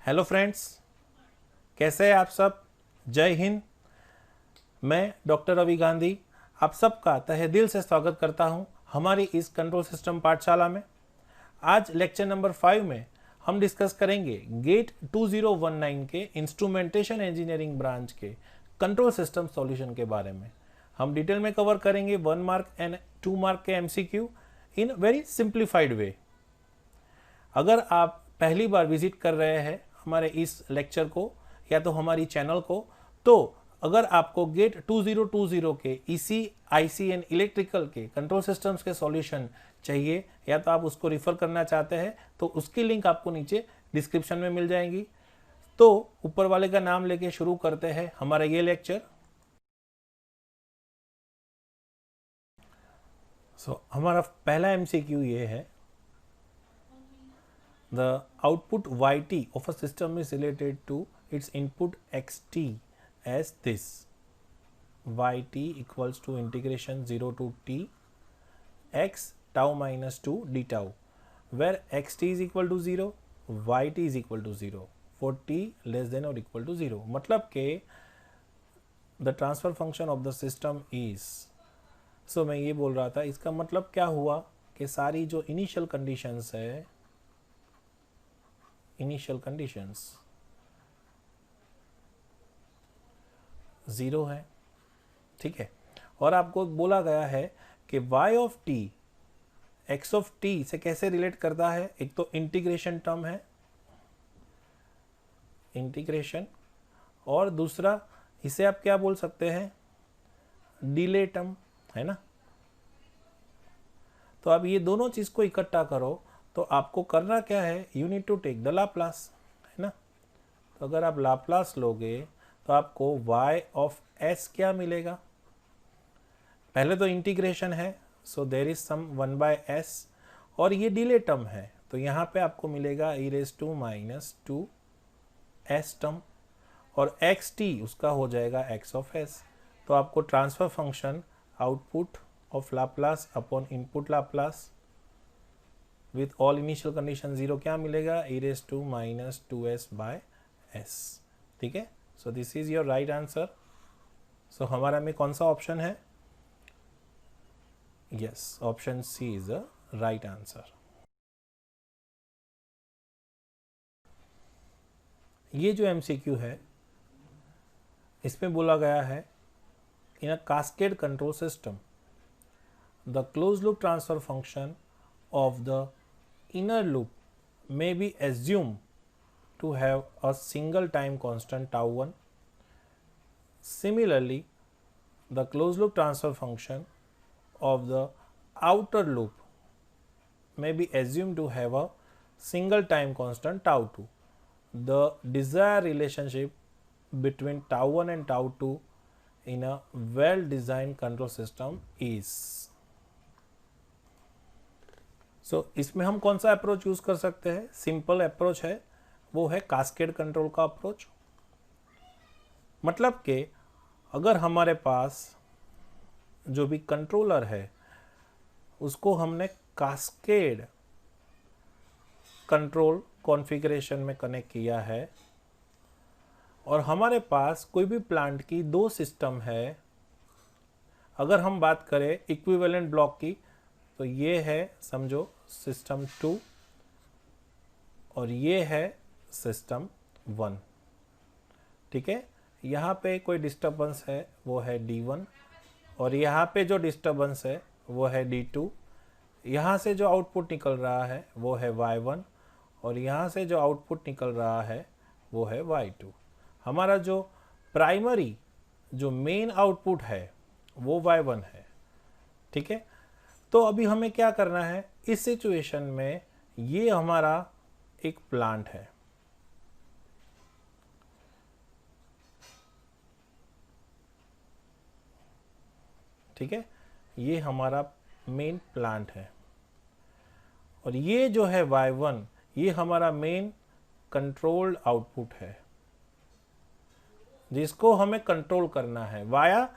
Hello friends, कैसे हैं आप सब। जय हिंद। मैं डॉक्टर रवि गांधी आप सबका तहे दिल से स्वागत करता हूं हमारी इस कंट्रोल सिस्टम पाठशाला में। आज लेक्चर नंबर 5 में हम डिस्कस करेंगे गेट 2019 के इंस्ट्रूमेंटेशन इंजीनियरिंग ब्रांच के कंट्रोल सिस्टम सॉल्यूशन के बारे में। हम डिटेल में कवर करेंगे 1 मार्क एंड 2 मार्क के MCQ इन वेरी सिंप्लीफाइड वे। अगर आप पहली बार विजिट कर रहे हैं हमारे इस लेक्चर को या तो हमारी चैनल को, तो अगर आपको गेट 2020 के EC, IC एंड इलेक्ट्रिकल के कंट्रोल सिस्टम्स के सॉल्यूशन चाहिए या तो आप उसको रिफर करना चाहते हैं तो उसकी लिंक आपको नीचे डिस्क्रिप्शन में मिल जाएगी। तो ऊपर वाले का नाम लेके शुरू करते हैं हमारा ये लेक्चर। हमारा पहला MCQ ये है, the output yt of a system is related to its input xt as this: yt equals to integration 0 to t x tau minus 2 d tau, where xt is equal to 0, yt is equal to 0 for t less than or equal to 0। मतलब के the transfer function of the system is, मैं ये बोल रहा था इसका मतलब क्या हुआ कि सारी जो इनिशियल कंडीशंस है, इनिशियल कंडीशंस 0 है, ठीक है। और आपको बोला गया है कि y of t x of t से कैसे रिलेट करता है। एक तो इंटीग्रेशन टर्म है, इंटीग्रेशन, और दूसरा इसे आप क्या बोल सकते हैं, डिले टर्म, है ना। तो अब ये दोनों चीज को इकट्ठा करो तो आपको करना क्या है, you need to take the Laplace, है ना। तो अगर आप लाप्लास लोगे तो आपको y ऑफ s क्या मिलेगा। पहले तो इंटीग्रेशन है, so there is some 1/s, और ये डिले टर्म है तो यहाँ पे आपको मिलेगा e⁻²⁻2s टर्म, और xt उसका हो जाएगा x ऑफ s। तो आपको transfer function output of Laplace upon input Laplace with all initial condition 0 क्या मिलेगा, e⁻²s/s, ठीक है। So this is your right answer. So हमारा में कौन सा ऑप्शन है, yes, option C is the right answer. ये जो MCQ है इसमें बोला गया है, in a cascade control system the close loop transfer function of the inner loop may be assumed to have a single time constant tau 1. Similarly, the closed loop transfer function of the outer loop may be assumed to have a single time constant tau 2. The desired relationship between tau 1 and tau 2 in a well designed control system is। इसमें हम कौन सा approach use कर सकते हैं, simple approach है, वो है कास्केड कंट्रोल का अप्रोच। मतलब कि अगर हमारे पास जो भी कंट्रोलर है उसको हमने कास्केड कंट्रोल कॉन्फ़िगरेशन में कनेक्ट किया है, और हमारे पास कोई भी प्लांट की 2 सिस्टम है, अगर हम बात करें इक्विवेलेंट ब्लॉक की तो ये है समझो सिस्टम 2 और ये है सिस्टम 1, ठीक है। यहाँ पे कोई डिस्टर्बेंस है वो है D1, और यहाँ पे जो डिस्टर्बेंस है वो है D2। यहाँ से जो आउटपुट निकल रहा है वो है Y1, और यहाँ से जो आउटपुट निकल रहा है वो है Y2। हमारा जो प्राइमरी जो मेन आउटपुट है वो Y1 है, ठीक है। तो अभी हमें क्या करना है, इस सिचुएशन में ये हमारा एक प्लांट है, ठीक है, ये हमारा मेन प्लांट है, और ये जो है Y1 ये हमारा मेन कंट्रोल्ड आउटपुट है जिसको हमें कंट्रोल करना है via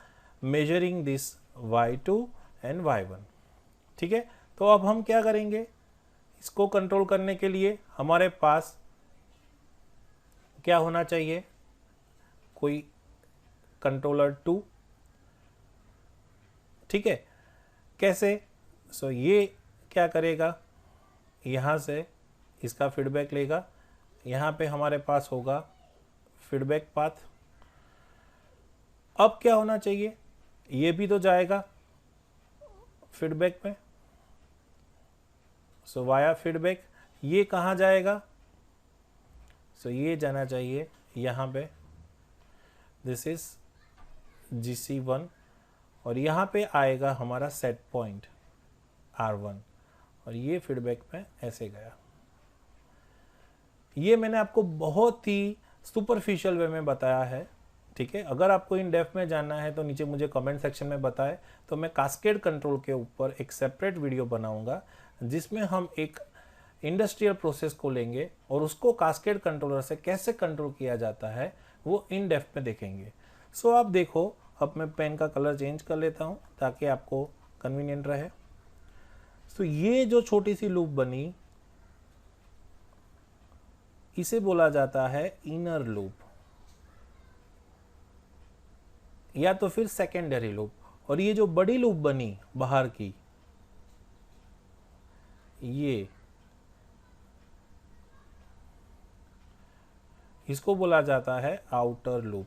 measuring this Y2 and Y1, ठीक है। तो अब हम क्या करेंगे, इसको कंट्रोल करने के लिए हमारे पास क्या होना चाहिए, कोई कंट्रोलर 2, ठीक है। कैसे, सो ये क्या करेगा, यहाँ से इसका फीडबैक लेगा, यहाँ पे हमारे पास होगा फीडबैक पाथ। अब क्या होना चाहिए, ये भी तो जाएगा फीडबैक में, सो वाया फीडबैक ये कहाँ जाएगा, सो ये जाना चाहिए यहाँ पे, दिस इज GC1, और यहाँ पे आएगा हमारा सेट पॉइंट R1, और ये फीडबैक में ऐसे गया। ये मैंने आपको बहुत ही सुपरफिशियल वे में बताया है, ठीक है। अगर आपको इन डेप्थ में जानना है तो नीचे मुझे कमेंट सेक्शन में बताएं, तो मैं कास्केड कंट्रोल के ऊपर एक सेपरेट वीडियो बनाऊंगा जिसमें हम एक इंडस्ट्रियल प्रोसेस को लेंगे और उसको कास्केड कंट्रोलर से कैसे कंट्रोल किया जाता है वो इन डेप्थ में देखेंगे। सो आप देखो, अब मैं पेन का कलर चेंज कर लेता हूँ ताकि आपको कन्वीनियंट रहे। सो ये जो छोटी सी लूप बनी, इसे बोला जाता है इनर लूप या तो फिर सेकेंडरी लूप, और ये जो बड़ी लूप बनी बाहर की, ये इसको बोला जाता है आउटर लूप।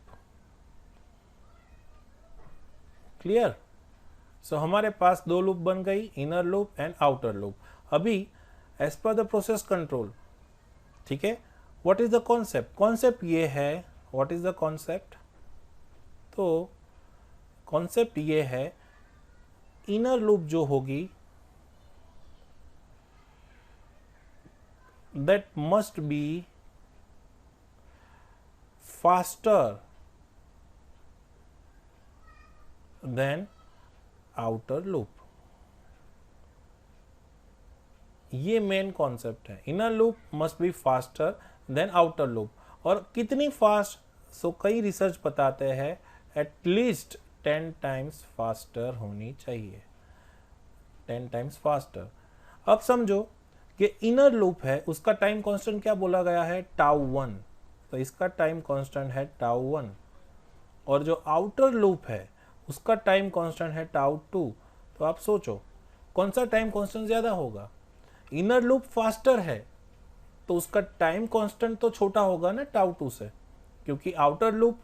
क्लियर। सो हमारे पास दो लूप बन गई, inner loop and outer loop. अभी as per the process control, ठीक है, what is the concept, concept ये है, व्हाट इज द कॉन्सेप्ट, तो कॉन्सेप्ट ये है, इनर लूप जो होगी that must be faster than outer loop. ये मेन कॉन्सेप्ट है, inner loop must be faster than outer loop. और कितनी फास्ट, सो कई रिसर्च बताते हैं एटलीस्ट 10 टाइम्स फास्टर होनी चाहिए, 10 टाइम्स फास्टर। अब समझो कि इनर लूप है, उसका टाइम कांस्टेंट क्या बोला गया है, τ1, तो इसका टाइम कांस्टेंट है τ1, और जो आउटर लूप है उसका टाइम कांस्टेंट है τ2। तो आप सोचो कौन सा टाइम कांस्टेंट ज्यादा होगा, इनर लूप फास्टर है तो उसका टाइम कांस्टेंट तो छोटा होगा ना τ2 से, क्योंकि आउटर लूप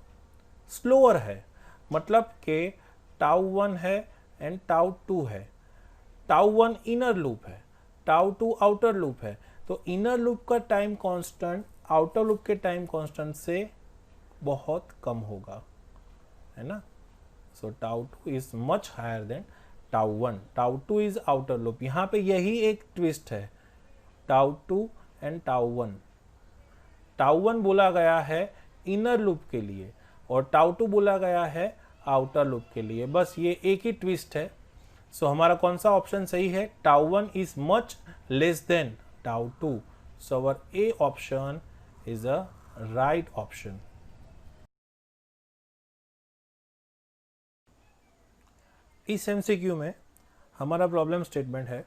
स्लोअर है, मतलब कि τ1 है एंड τ2 है, τ1 इनर लूप है, τ2 आउटर लूप है, तो इनर लूप का टाइम कांस्टेंट आउटर लूप के टाइम कांस्टेंट से बहुत कम होगा, है ना। So τ2 is much higher than τ1, τ2 is outer loop. यहाँ पे यही एक ट्विस्ट है, τ2 एंड τ1, τ1 बोला गया है इनर लूप के लिए और τ2 बोला गया है आउटर लूप के लिए, बस ये एक ही ट्विस्ट है। सो हमारा कौन सा ऑप्शन सही है, τ1 is much less than τ2, so our A option is a right option. इस MCQ में हमारा प्रॉब्लम स्टेटमेंट है,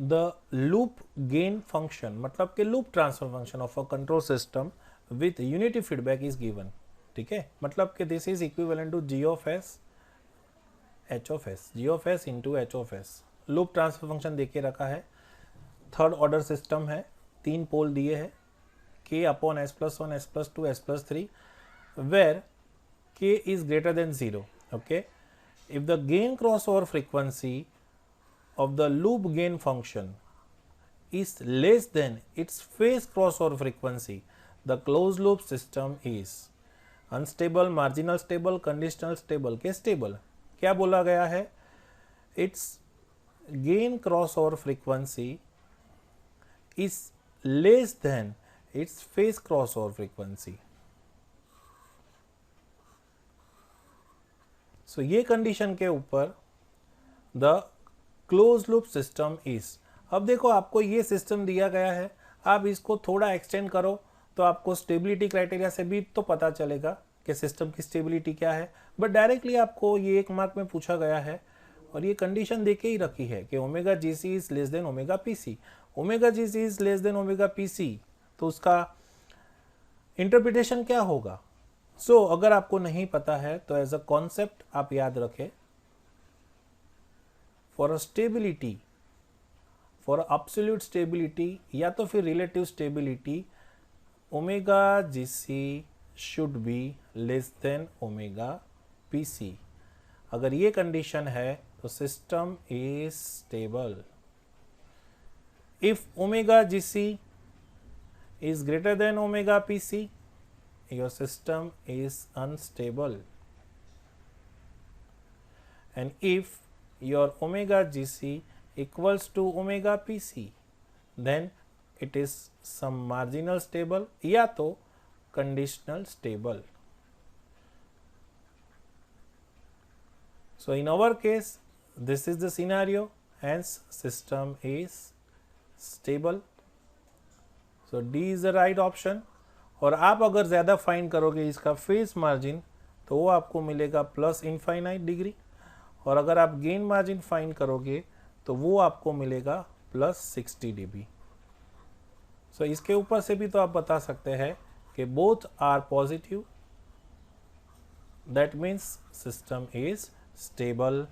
द लूप गेन फंक्शन, मतलब कि loop transfer function of a control system with unity feedback is given, ठीक है, मतलब कि this is equivalent to g of s h of s, g of s into h of s। Loop transfer function देके रखा है, third order system है, 3 पोल दिए हैं, k upon s+1 s+2 s+3 where k is greater than 0, okay। If the gain crossover frequency of the loop gain function is less than its phase crossover frequency, the closed loop system is unstable, marginal stable, conditional stable के stable। क्या बोला गया है, its gain crossover frequency is less than its phase crossover frequency। सो ये condition के ऊपर the close loop system is. अब देखो आपको ये सिस्टम दिया गया है, आप इसको थोड़ा एक्सटेंड करो तो आपको स्टेबिलिटी क्राइटेरिया से भी तो पता चलेगा कि सिस्टम की स्टेबिलिटी क्या है, बट डायरेक्टली आपको ये 1 मार्क में पूछा गया है और ये कंडीशन देके ही रखी है कि omega GC is less than omega PC. Omega GC is less than omega PC, तो उसका इंटरप्रिटेशन क्या होगा? अगर आपको नहीं पता है तो एज अ कॉन्सेप्ट आप याद रखें, for a stability, for absolute stability या तो फिर relative stability, omega GC should be less than omega PC. अगर ये कंडीशन है तो system is stable. If omega GC is greater than omega pc, your system is unstable. And if your omega gc equals to omega pc, then it is some marginal stable या तो conditional stable. So in our case this is the scenario, hence system is stable. So D is the right option. और आप अगर ज़्यादा find करोगे इसका phase margin तो वो आपको मिलेगा प्लस इनफाइनाइट डिग्री, और अगर आप गेन मार्जिन फाइंड करोगे तो वो आपको मिलेगा प्लस 60 dB। सो इसके ऊपर से भी तो आप बता सकते हैं कि both are positive, that means system is stable.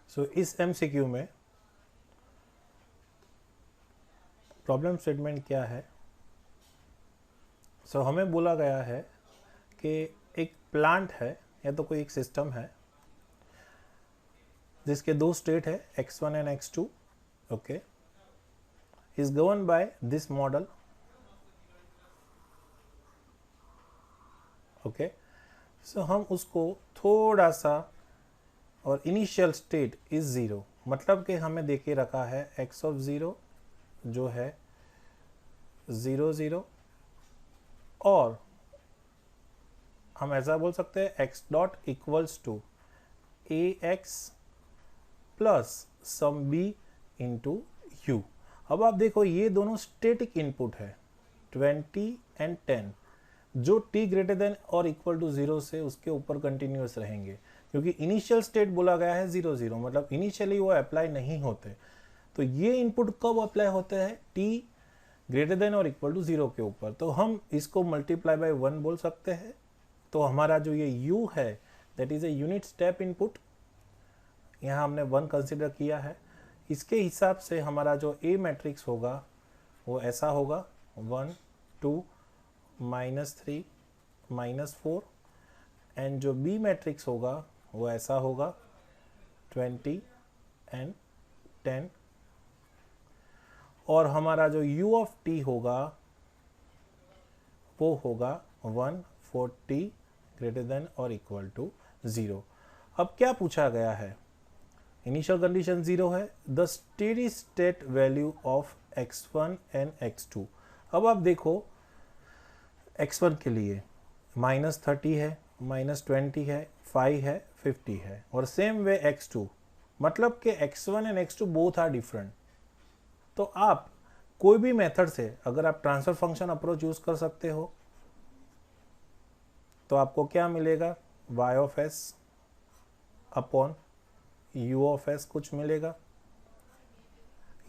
So इस MCQ में प्रॉब्लम स्टेटमेंट क्या है? हमें बोला गया है कि एक प्लांट है या तो कोई एक सिस्टम है जिसके दो स्टेट है x1 and x2, okay, is govern by this model, okay. हम उसको थोड़ा सा, और इनिशियल स्टेट इज 0, मतलब कि हमें देके रखा है x ऑफ 0 जो है 0 0, और हम ऐसा बोल सकते हैं x dot equals to ax plus some b into u। अब आप देखो ये दोनों स्टेटिक इनपुट है 20 एंड 10, जो t ग्रेटर देन और इक्वल टू 0 से उसके ऊपर कंटिन्यूअस रहेंगे, क्योंकि इनिशियल स्टेट बोला गया है 0 0, मतलब इनिशियली वो अप्लाई नहीं होते। तो ये इनपुट कब अप्लाई होते हैं? t ग्रेटर देन और इक्वल टू 0 के ऊपर। तो हम इसको मल्टीप्लाई बाय 1 बोल सकते हैं। तो हमारा जो ये u है that is a unit step input, यहाँ हमने 1 कंसिडर किया है। इसके हिसाब से हमारा जो a मैट्रिक्स होगा वो ऐसा होगा 1 2 -3 -4, एंड जो b मैट्रिक्स होगा वो ऐसा होगा 20 एंड 10, और हमारा जो u ऑफ t होगा वो होगा 140 ग्रेटर देन और इक्वल टू 0। अब क्या पूछा गया है? इनिशियल कंडीशन 0 है, the steady state value of x1 and x2। अब आप देखो x1 के लिए -30 है, -20 है, 5 है, 50 है, और सेम वे x2, मतलब कि x1 and x2 both are different. तो आप कोई भी मेथड से अगर आप ट्रांसफर फंक्शन अप्रोच यूज कर सकते हो तो आपको क्या मिलेगा? y of s upon u of s कुछ मिलेगा,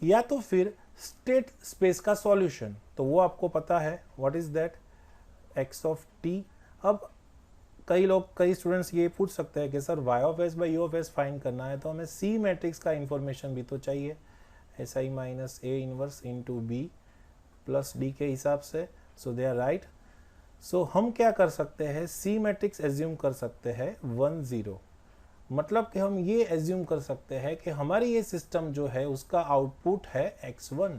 या तो फिर स्टेट स्पेस का सॉल्यूशन, तो वो आपको पता है what is that, x of t। अब कई स्टूडेंट्स ये पूछ सकते हैं कि sir y of s by u of s find करना है तो हमें c मैट्रिक्स का इंफॉर्मेशन भी तो चाहिए, S I minus A inverse into B plus D के हिसाब से। सो दे आर राइट। सो हम क्या कर सकते हैं? सी मैट्रिक्स एज्यूम कर सकते हैं 1 0, मतलब कि हम ये एज्यूम कर सकते हैं कि हमारी ये सिस्टम जो है उसका आउटपुट है x1,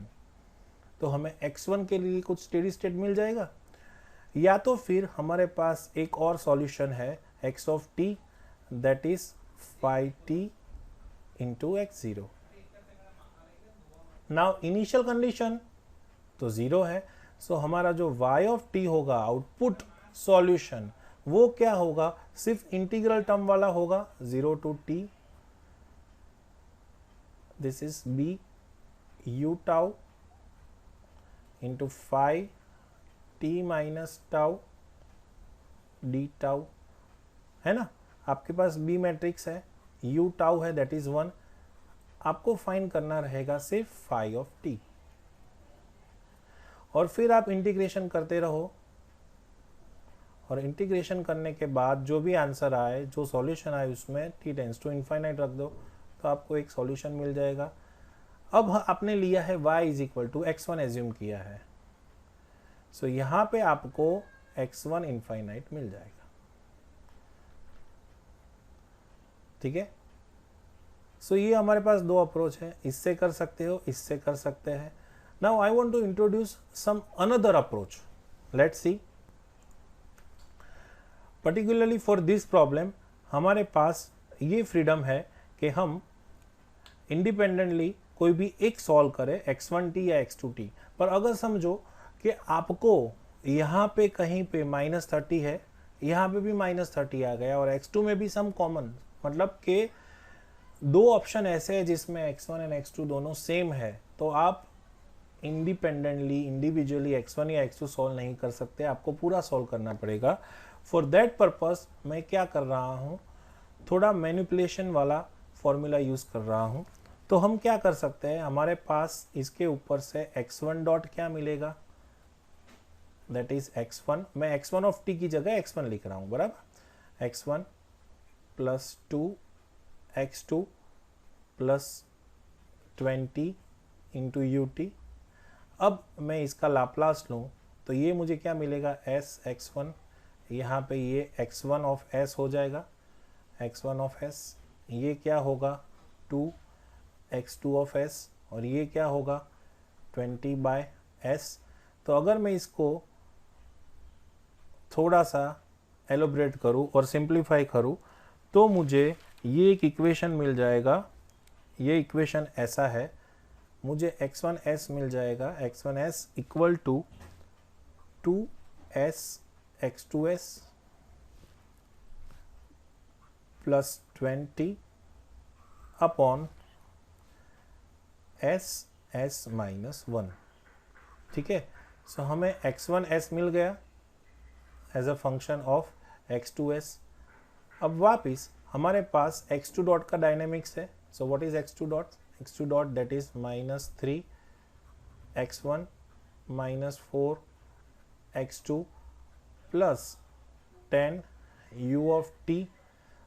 तो हमें x1 के लिए कुछ स्टेडी स्टेट मिल जाएगा। या तो फिर हमारे पास एक और सॉल्यूशन है x of t that is 5t into x0। Now initial condition तो 0 है, सो हमारा जो y ऑफ t होगा आउटपुट सॉल्यूशन वो क्या होगा? सिर्फ इंटीग्रल टर्म वाला होगा 0 to t, this is b u tau into 5 t minus tau d tau, है ना। आपके पास b मैट्रिक्स है, u टाउ है दैट इज 1, आपको फाइंड करना रहेगा सिर्फ phi ऑफ t। और फिर आप इंटीग्रेशन करते रहो, और इंटीग्रेशन करने के बाद जो भी आंसर आए, जो सॉल्यूशन आए, उसमें t टेंड्स टू इनफाइनाइट रख दो, तो आपको एक सॉल्यूशन मिल जाएगा। अब आपने लिया है y is equal to x1 assume किया है, सो यहाँ पे आपको x1 इनफाइनाइट मिल जाएगा। ठीक है, सो ये हमारे पास दो अप्रोच है, इससे कर सकते हो, इससे कर सकते हैं। Now I want to introduce some another approach, let's see. Particularly for this problem हमारे पास ये फ्रीडम है कि हम इंडिपेंडेंटली कोई भी एक सॉल्व करें, x1t या x2t। पर अगर समझो कि आपको यहाँ पे कहीं पे -30 है, यहाँ पे भी -30 आ गया, और x2 में भी सम कॉमन, मतलब कि दो ऑप्शन ऐसे हैं जिसमें x1 एंड x2 दोनों सेम है, तो आप इंडिपेंडेंटली इंडिविजुअली x1 या x2 सॉल्व नहीं कर सकते, आपको पूरा सॉल्व करना पड़ेगा। फॉर दैट पर्पस मैं क्या कर रहा हूँ, थोड़ा मैनिपुलेशन वाला फॉर्मूला यूज कर रहा हूँ। तो हम क्या कर सकते हैं, हमारे पास इसके ऊपर से x1 डॉट क्या मिलेगा, दैट इज x1, मैं x1 ऑफ t की जगह x1 लिख रहा हूँ, बराबर। x1 plus 2 x2 plus 20 into ut। अब मैं इसका लाप्लास लूँ तो ये मुझे क्या मिलेगा, s x1, यहाँ पे ये x1 ऑफ s हो जाएगा, x1 ऑफ s, ये क्या होगा 2 x2 ऑफ s, और ये क्या होगा 20 बाय s। तो अगर मैं इसको थोड़ा सा एलोब्रेट करूँ और सिंप्लीफाई करूँ तो मुझे ये एक इक्वेशन मिल जाएगा। ये इक्वेशन ऐसा है, मुझे x1s मिल जाएगा, x1s equal to 2s x2s plus 20 upon s minus 1। ठीक है, सो हमें x1s मिल गया as a function of x2s। अब वापिस हमारे पास x2 डॉट का डायनेमिक्स है, so what is x2 dot, x2 dot that is -3 x1 minus 4 x2 plus 10 u of t।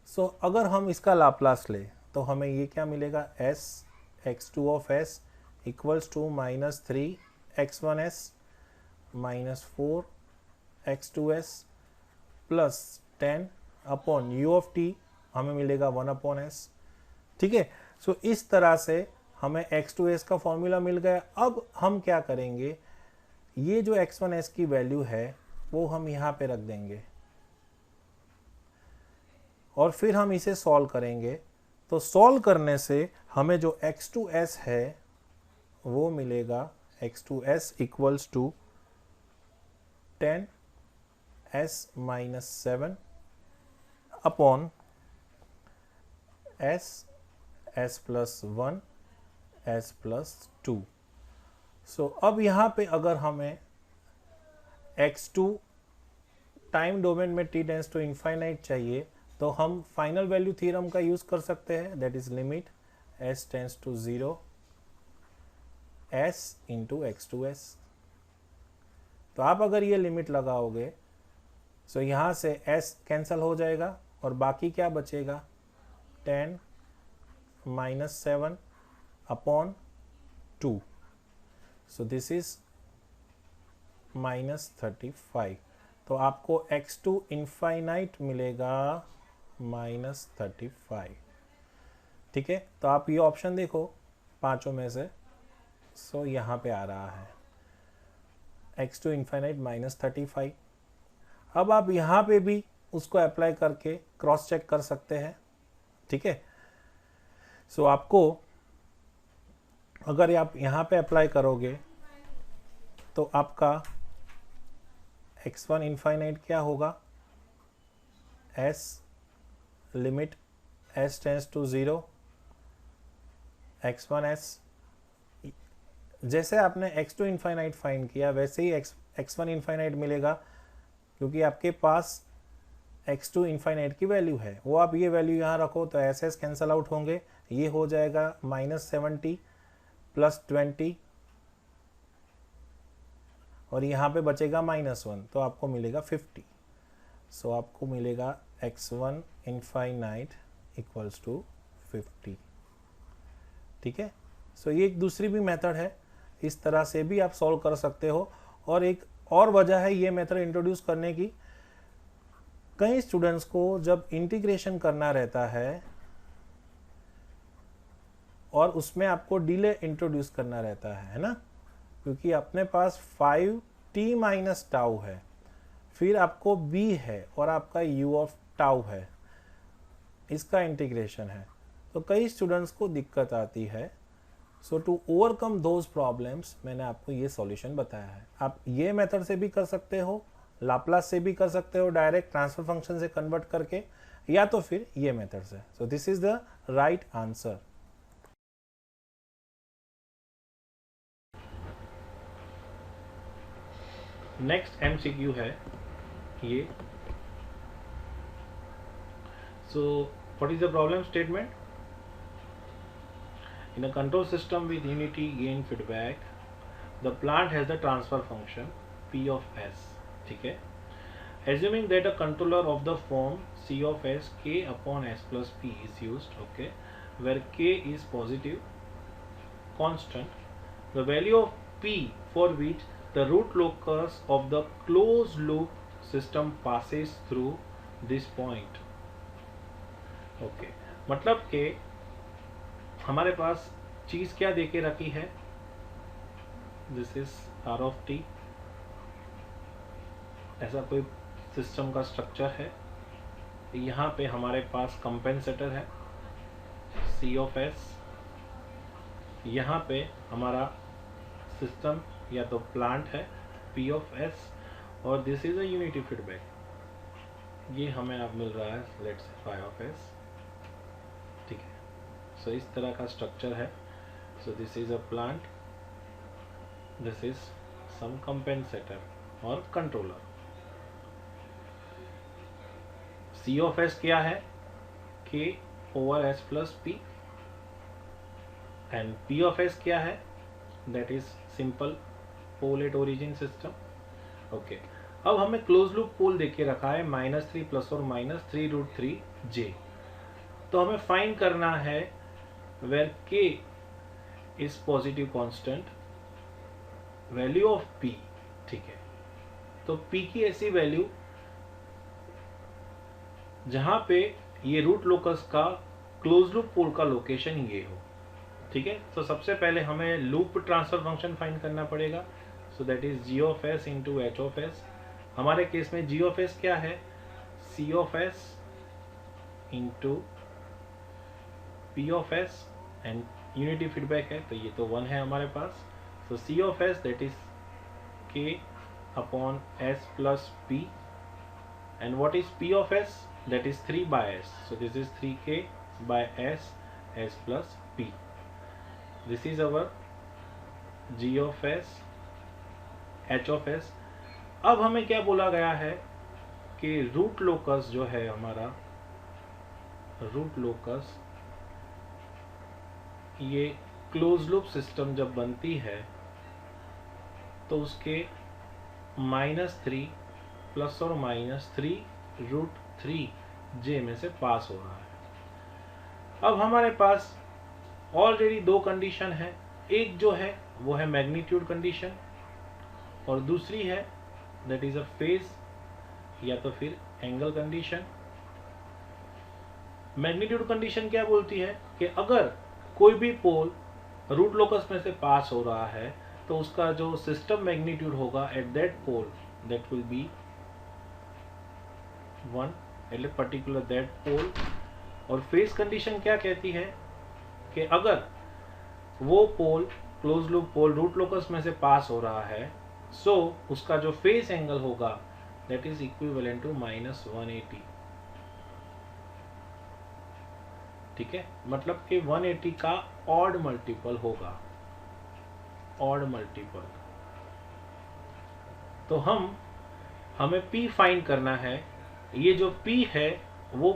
सो अगर हम इसका लाप्लास ले तो हमें ये क्या मिलेगा, s x2 of s equals to -3 x1s minus 4 x2s plus 10 upon u of t, हमें मिलेगा 1 अपॉन s। ठीक है, सो इस तरह से हमें x2s का फॉर्मूला मिल गया। अब हम क्या करेंगे, ये जो x1s की वैल्यू है वो हम यहाँ पे रख देंगे और फिर हम इसे सॉल्व करेंगे। तो सॉल्व करने से हमें जो x2s है वो मिलेगा, x2s equals to 10s minus 7 upon s plus 1 s plus 2। So अब यहाँ पे अगर हमें x2 टाइम डोमेन में t टेंड्स टू इनफाइनाइट चाहिए तो हम फाइनल वैल्यू थ्योरम का यूज कर सकते हैं, that is limit s tends to 0 s into x2s। तो आप अगर ये लिमिट लगाओगे तो यहाँ से s कैंसल हो जाएगा और बाकी क्या बचेगा, 10 minus 7 upon 2, so this is -35। तो आपको x2 इनफाइनाइट मिलेगा -35। ठीक है, तो आप ये ऑप्शन देखो पांचों में से, सो यहाँ पे आ रहा है x2 इनफाइनाइट -35। अब आप यहाँ पे भी उसको अप्लाई करके क्रॉस चेक कर सकते हैं। ठीक है, सो आपको अगर आप यहाँ पे अप्लाई करोगे तो आपका x1 इनफाइनाइट क्या होगा, s limit s tends to 0 x1s, जैसे आपने x2 इनफाइनाइट फाइंड किया वैसे ही x1 इनफाइनाइट मिलेगा, क्योंकि आपके पास x2 इनफाइनाइट की वैल्यू है। वो आप ये वैल्यू यहाँ रखो तो s कैंसल आउट होंगे, ये हो जाएगा -70 प्लस 20 और यहाँ पे बचेगा -1, तो आपको मिलेगा 50। सो आपको मिलेगा x1 इनफाइनाइट इक्वल्स टू 50। ठीक है, सो ये एक दूसरी भी मेथड है, इस तरह से भी आप सॉल्व कर सकते हो। और एक और वजह है ये मेथड इंट्रोड्यूस करने की, कई स्टूडेंट्स को जब इंटीग्रेशन करना रहता है और उसमें आपको डिले इंट्रोड्यूस करना रहता है ना, क्योंकि अपने पास 5t माइनस टाउ है, फिर आपको b है और आपका u ऑफ टाउ है, इसका इंटीग्रेशन है, तो कई स्टूडेंट्स को दिक्कत आती है। सो टू ओवरकम दोज प्रॉब्लम्स मैंने आपको ये सॉल्यूशन बताया है। आप ये मेथड से भी कर सकते हो, लाप्लास से भी कर सकते हो, डायरेक्ट ट्रांसफर फंक्शन से कन्वर्ट करके, या तो फिर ये मेथड से। सो this is the right answer. Next MCQ है ये। So what is the problem statement? In a control system with unity gain feedback, the plant has the transfer function P of S. ठीक है, assuming that a controller of the form C of S K upon S plus P is used, okay, where K is positive constant, the value of P for which the root locus of the closed loop system passes through this point. Okay, मतलब कि हमारे पास चीज क्या देके रखी है, this is R of t, ऐसा कोई सिस्टम का स्ट्रक्चर है। यहाँ पे हमारे पास कंपेंसेटर है C ऑफ S, यहाँ पे हमारा सिस्टम या तो प्लांट है P ऑफ S, और this is a unity feedback, ये हमें अब मिल रहा है let's say phi of S। ठीक है, सो इस तरह का स्ट्रक्चर है। So this is a plant, this is some compensator और कंट्रोलर। C ऑफ S क्या है? K over S plus P, and P of S क्या है? That is simple pole at origin system. Okay, अब हमें close loop पोल देके रखा है -3 प्लस और -3√3j, तो हमें फाइंड करना है where K is positive constant, value of P। ठीक है, तो P की ऐसी वैल्यू जहां पे ये रूट लोकस का क्लोज लूप पोल का लोकेशन ये हो। ठीक है, तो सबसे पहले हमें लूप ट्रांसफर फंक्शन फाइंड करना पड़ेगा। So that is G of S into H of S। हमारे केस में G ऑफ S क्या है? C of S into P of S, and unity feedback है तो ये तो 1 है हमारे पास। So C of S that is K upon S plus P, and what is P of S? That is 3 by S, so this is 3K by S, S plus P। This is our G of S, H of S। अब हमें क्या बोला गया है कि root locus जो है हमारा, रूट लोकस ये क्लोज लूप सिस्टम जब बनती है तो उसके -3 प्लस और -3√3j में से पास हो रहा है। अब हमारे पास ऑलरेडी 2 कंडीशन है, एक जो है वो है मैग्नीट्यूड कंडीशन और दूसरी है दैट इज अ फेज या तो फिर एंगल कंडीशन। मैग्नीट्यूड कंडीशन क्या बोलती है कि अगर कोई भी पोल रूट लोकस में से पास हो रहा है तो उसका जो सिस्टम मैग्नीट्यूड होगा at that pole that will be 1 at particular that pole. और फेज कंडीशन क्या कहती है कि अगर वो pole close loop pole root locus में से पास हो रहा है सो उसका जो फेज एंगल होगा दैट इज इक्विवेलेंट टू -180। ठीक है, मतलब कि 180 का ऑड मल्टीपल होगा, ऑड मल्टीपल। तो हमें P फाइंड करना है। ये जो P है वो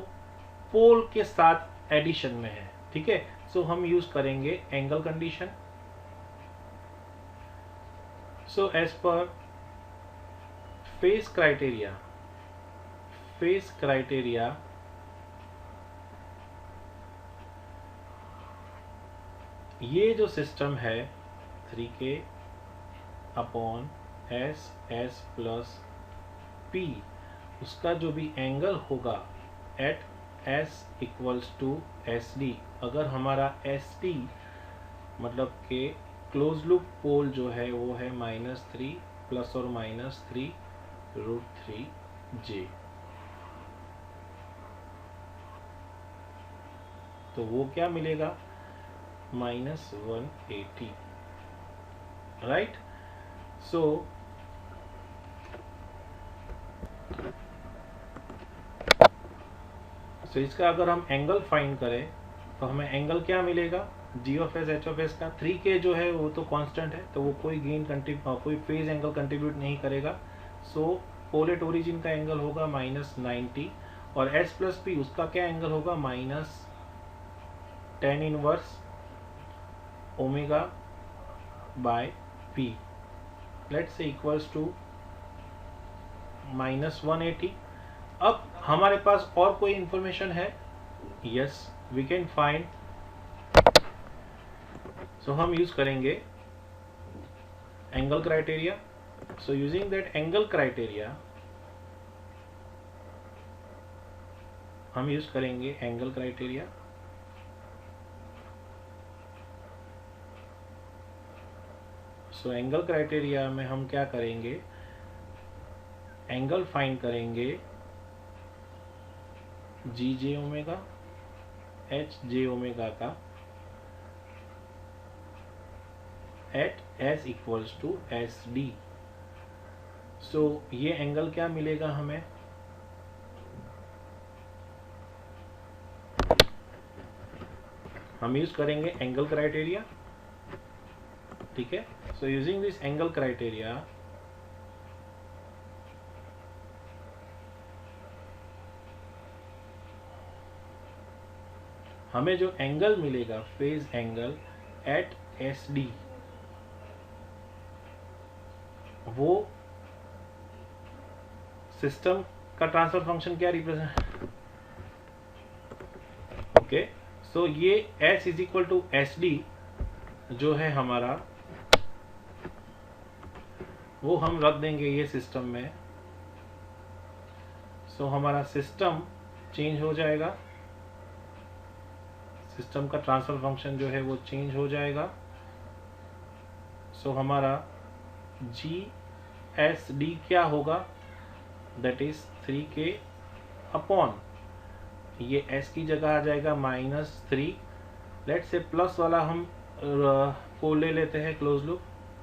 पोल के साथ एडिशन में है। ठीक है, सो हम यूज करेंगे angle condition. So as per phase criteria ये जो सिस्टम है 3k upon S plus P, उसका जो भी एंगल होगा at S equals to S D, अगर हमारा एस टी मतलब के क्लोज लूप पोल जो है वो है -3 प्लस और -3√3j, तो वो क्या मिलेगा -180, राइट। सो इसका अगर हम एंगल फाइंड करें तो हमें एंगल क्या मिलेगा, G of S H of S का 3k जो है वो तो कांस्टेंट है, तो वो कोई कोई फेज एंगल कंट्रीब्यूट नहीं करेगा। सो पोल एट ओरिजिन का एंगल होगा -90 और s प्लस पी उसका क्या एंगल होगा -tan inverse omega by p, let's say equals to -180। अब हमारे पास और कोई इंफॉर्मेशन है, yes we can find, so हम यूज करेंगे angle criteria. So using that angle criteria हम यूज करेंगे angle criteria. So angle criteria में हम क्या करेंगे, एंगल फाइंड करेंगे G J omega H J omega का at S equals to S D. So ये एंगल क्या मिलेगा हमें, हम यूज करेंगे एंगल क्राइटेरिया, ठीक है। So using this angle criteria हमें जो एंगल मिलेगा phase angle at S D, वो सिस्टम का ट्रांसफर फंक्शन क्या रिप्रेजेंट, ओके। सो ये s is equal to S D जो है हमारा, वो हम रख देंगे ये सिस्टम में। सो हमारा सिस्टम चेंज हो जाएगा, सिस्टम का ट्रांसफर फंक्शन जो है वो चेंज हो जाएगा। सो हमारा जी एस डी क्या होगा, दैट इज 3k अपॉन, ये s की जगह आ जाएगा -3, लेट से प्लस वाला हम को ले लेते हैं क्लोज लूप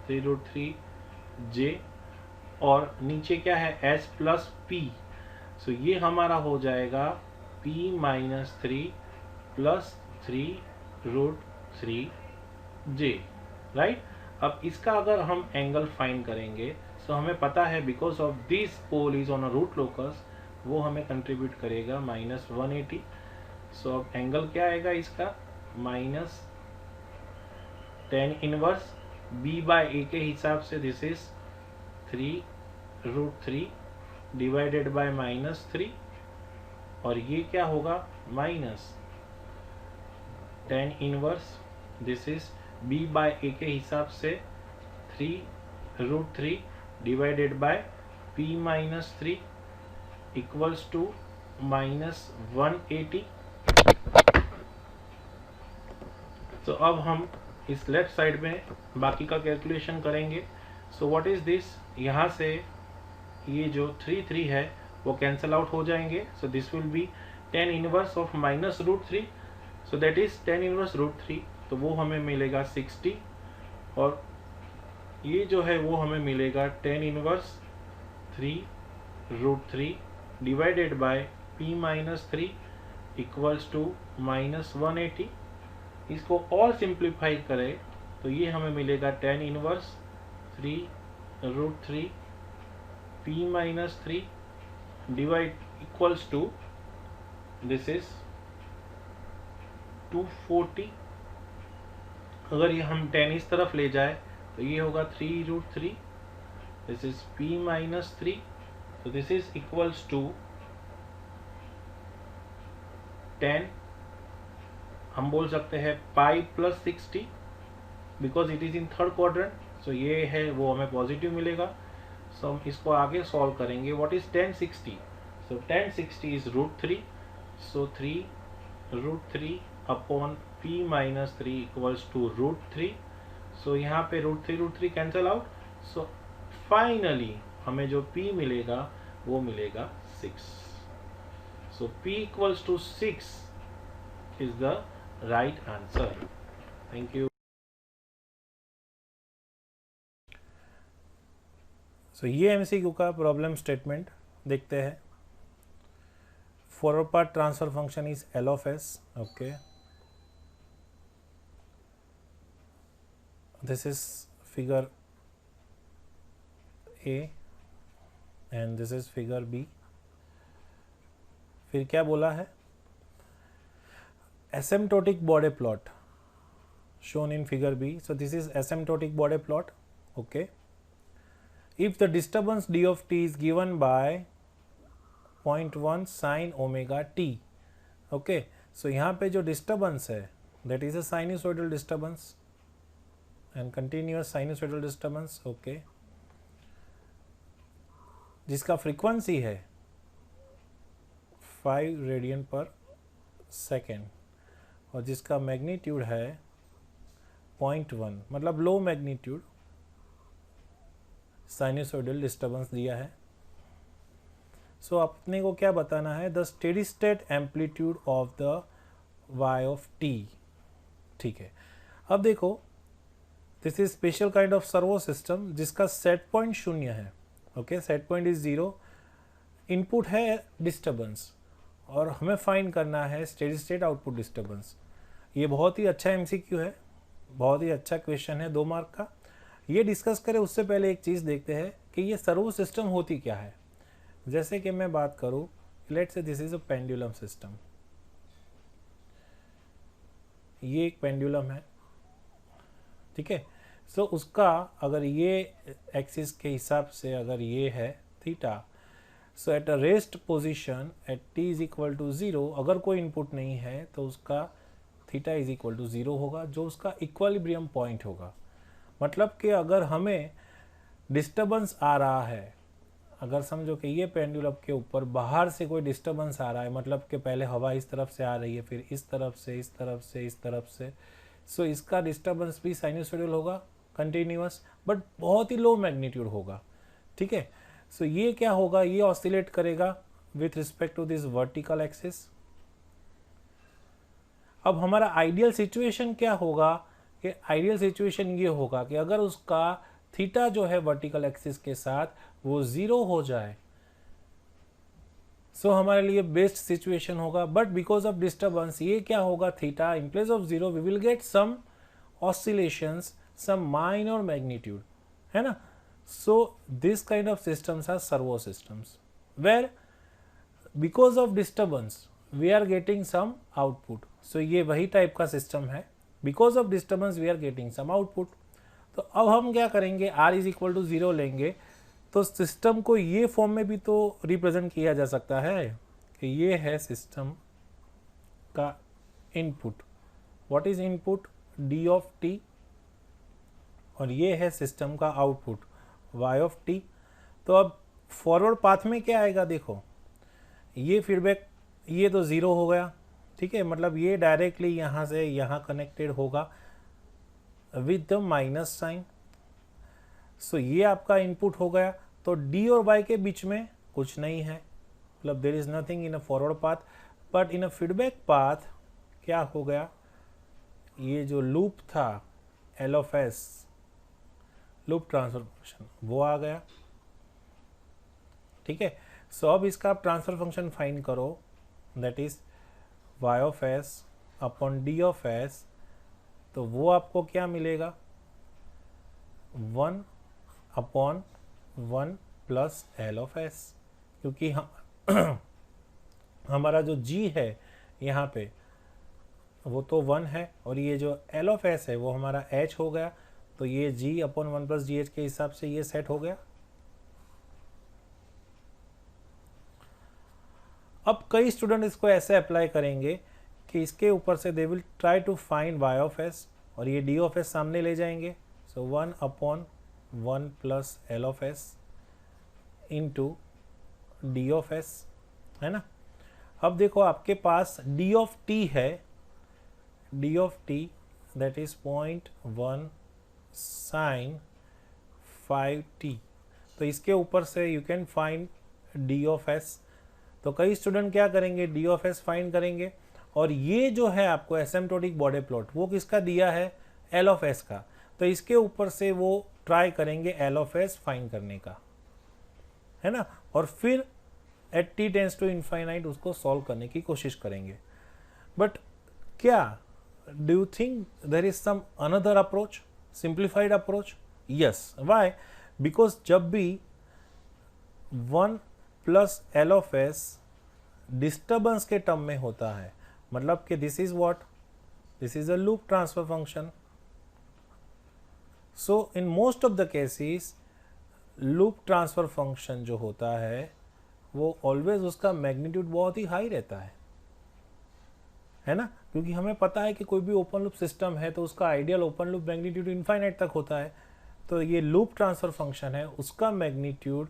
3√3j, और नीचे क्या है s प्लस p। सो ये हमारा हो जाएगा p -3 प्लस 3√3j, राइट। अब इसका अगर हम एंगल फाइंड करेंगे, सो हमें पता है because of this pole is on a root locus, वो हमें कंट्रीब्यूट करेगा -180। सो अब एंगल क्या आएगा इसका, -tan inverse b by a के हिसाब से, दिस इज 3√3 डिवाइडेड बाय -3, और ये क्या होगा tan inverse, this is b by a के हिसाब से 3√3 divided by p -3 equals to -180। तो अब हम इस लेफ्ट साइड में बाकी का कैलकुलेशन करेंगे। सो व्हाट इज दिस, यहाँ से ये जो 3 है वो कैंसल आउट हो जाएंगे। So this will be tan inverse of -√3, so that is tan inverse √3, तो वो हमें मिलेगा 60, और ये जो है वो हमें मिलेगा tan inverse 3√3 divided by p -3 equals to -180। इसको और सिंप्लीफाई करें तो ये हमें मिलेगा tan inverse 3√3 p -3 divide equals to, this is 240। अगर ये हम tan इस तरफ ले जाए तो ये होगा 3√3, this is p -3 So this is equals to 10, हम बोल सकते हैं pi plus 60 because it is in third quadrant. So ये है वो हमें पॉजिटिव मिलेगा. सो हम इसको आगे सॉल्व करेंगे. What is 1060? So 1060 is √3. So 3 √3 upon p minus 3 equals to √3. So यहाँ पे √3 कैंसल आउट. सो फाइनली हमें जो p मिलेगा वो मिलेगा 6. So p equals to 6 is the right answer. Thank you. So ये MCQ का प्रॉब्लम स्टेटमेंट देखते हैं. Forward part transfer function is L of S. Okay. This is figure A and this is figure B. फिर क्या बोला है? Asymptotic Bode plot shown in figure B. So this is asymptotic Bode plot. Okay. If the disturbance d of t is given by 0.1 sin omega t. Okay. So यहाँ पे जो disturbance है that is a sinusoidal disturbance and continuous sinusoidal disturbance. Okay. जिसका frequency है 5 radian पर second और जिसका magnitude है 0.1 मतलब लो मैग्नीट्यूड साइनसोइडल डिस्टर्बेंस दिया है. सो अपने को क्या बताना है? The steady state amplitude of the y of t. ठीक है. अब देखो this is special kind of servo system जिसका सेट पॉइंट 0 है. Okay. Set point is 0. Input है डिस्टर्बेंस और हमें फाइंड करना है स्टेडी स्टेट आउटपुट डिस्टर्बेंस. ये बहुत ही अच्छा MCQ है, बहुत ही अच्छा क्वेश्चन है 2 मार्क का. ये डिस्कस करें उससे पहले एक चीज़ देखते हैं कि ये सर्वो सिस्टम होती क्या है. जैसे कि मैं बात करूँ, let's say this is a pendulum system. ये एक पेंडुलम है. ठीक है. सो उसका अगर ये एक्सिस के हिसाब से अगर ये है theta, so at a rest position at t is equal to 0 अगर कोई इनपुट नहीं है तो उसका थीटा इज इक्वल टू 0 होगा जो उसका इक्विलिब्रियम पॉइंट होगा. मतलब कि अगर हमें डिस्टर्बेंस आ रहा है, अगर समझो कि ये पेंडुलम के ऊपर बाहर से कोई डिस्टर्बेंस आ रहा है, मतलब कि पहले हवा इस तरफ से आ रही है फिर इस तरफ से इस तरफ से इस तरफ से, सो इसका डिस्टर्बेंस भी साइनसोइडल होगा कंटिन्यूअस बट बहुत ही लो मैग्नीट्यूड होगा. ठीक है. सो ये क्या होगा? ये ऑसिलेट करेगा with respect to this vertical axis. अब हमारा आइडियल सिचुएशन क्या होगा? कि आइडियल सिचुएशन ये होगा कि अगर उसका थीटा जो है वर्टिकल एक्सिस के साथ वो 0 हो जाए, सो हमारे लिए बेस्ट सिचुएशन होगा. बट बिकॉज ऑफ डिस्टर्बेंस ये क्या होगा? Theta in place of 0 we will get some oscillations, some minor magnitude, है ना. So this kind of systems are servo systems where because of disturbance we are getting some output. So ये वही type का system है. because of disturbance we are getting some output. तो अब हम क्या करेंगे? r इज इक्वल टू 0 लेंगे तो सिस्टम को ये फॉर्म में भी तो रिप्रेजेंट किया जा सकता है कि ये है सिस्टम का input. What is input? d of t और ये है सिस्टम का आउटपुट y ऑफ t. तो अब फॉरवर्ड पाथ में क्या आएगा? देखो ये फीडबैक ये तो 0 हो गया. ठीक है. मतलब ये डायरेक्टली यहाँ से यहाँ कनेक्टेड होगा विद द माइनस साइन. सो ये आपका इनपुट हो गया. तो d और y के बीच में कुछ नहीं है, मतलब there is nothing in a forward path. But in a feedback path क्या हो गया? ये जो लूप था L of S loop transfer function वो आ गया. ठीक है. सो अब इसका आप ट्रांसफर फंक्शन फाइंड करो, that is y of s upon d of s. तो वो आपको क्या मिलेगा? 1 upon 1 plus L of s, क्योंकि हम हमारा जो g है यहाँ पे वो तो 1 है और ये जो L ऑफ s है वो हमारा h हो गया. तो ये g अपॉन 1 प्लस जी एच के हिसाब से ये सेट हो गया. अब कई स्टूडेंट इसको ऐसे अप्लाई करेंगे कि इसके ऊपर से they will try to find Y of S और ये डी ऑफ एस सामने ले जाएंगे। So 1/1 plus L of S into D of S, है ना। अब देखो आपके पास डी ऑफ टी है, D of T that is 0.1 sine 5t, तो इसके ऊपर से you can find D of S. तो कई स्टूडेंट क्या करेंगे, डी ऑफ एस फाइंड करेंगे और ये जो है आपको एसिम्प्टोटिक बॉडी प्लॉट वो किसका दिया है, एल ऑफ एस का, तो इसके ऊपर से वो ट्राई करेंगे एल ऑफ एस फाइंड करने का, है ना, और फिर at T tends to infinite उसको सॉल्व करने की कोशिश करेंगे। बट क्या do you think there is some another approach, simplified approach? Yes, why? Because जब भी 1 plus L of S disturbance के टर्म में होता है, मतलब कि this is what, this is a loop transfer function. So in most of the cases loop transfer function जो होता है वो ऑलवेज उसका मैग्नीट्यूड बहुत ही हाई रहता है ना, क्योंकि हमें पता है कि कोई भी ओपन लूप सिस्टम है तो उसका ideal open loop magnitude infinite तक होता है। तो ये लूप ट्रांसफर फंक्शन है, उसका मैग्नीट्यूड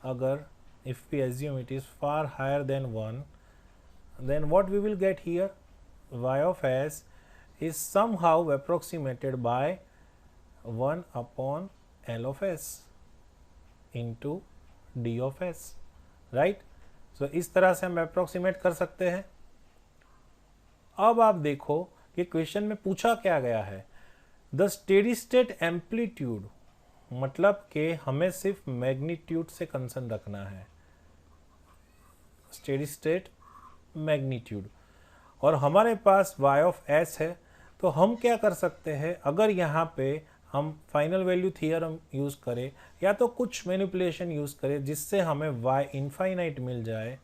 अगर if we assume it is far higher than 1, then what we will get here, y of s is somehow approximated by 1/L of s into d of s, right? So इस तरह से हम approximate कर सकते हैं। अब आप देखो कि क्वेश्चन में पूछा क्या गया है, द स्टेडी स्टेट एम्पलीट्यूड, मतलब कि हमें सिर्फ मैग्नीट्यूड से कंसर्न रखना है, स्टेडी स्टेट मैग्नीट्यूड, और हमारे पास y ऑफ s है। तो हम क्या कर सकते हैं, अगर यहाँ पे हम फाइनल वैल्यू थियरम यूज़ करें या तो कुछ मैनिपुलेशन यूज़ करें जिससे हमें y इनफाइनाइट मिल जाए,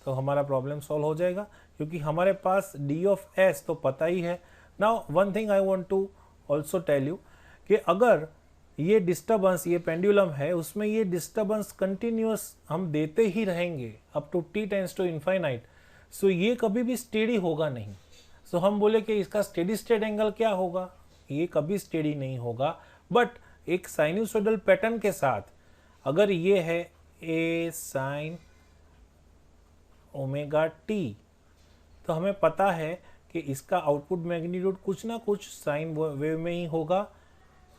तो हमारा प्रॉब्लम सॉल्व हो जाएगा, क्योंकि हमारे पास d ऑफ s तो पता ही है। Now one thing I want to also tell you कि अगर ये डिस्टर्बेंस, ये पेंडुलम है, उसमें ये डिस्टर्बेंस कंटिन्यूस हम देते ही रहेंगे up to t tends to infinite, so ये कभी भी स्टेडी होगा नहीं। सो हम बोले कि इसका स्टेडी स्टेट एंगल क्या होगा, ये कभी स्टेडी नहीं होगा। बट एक साइनसोइडल पैटर्न के साथ अगर ये है a साइन ओमेगा टी, तो हमें पता है कि इसका आउटपुट मैग्नीट्यूड कुछ ना कुछ साइन वेव में ही होगा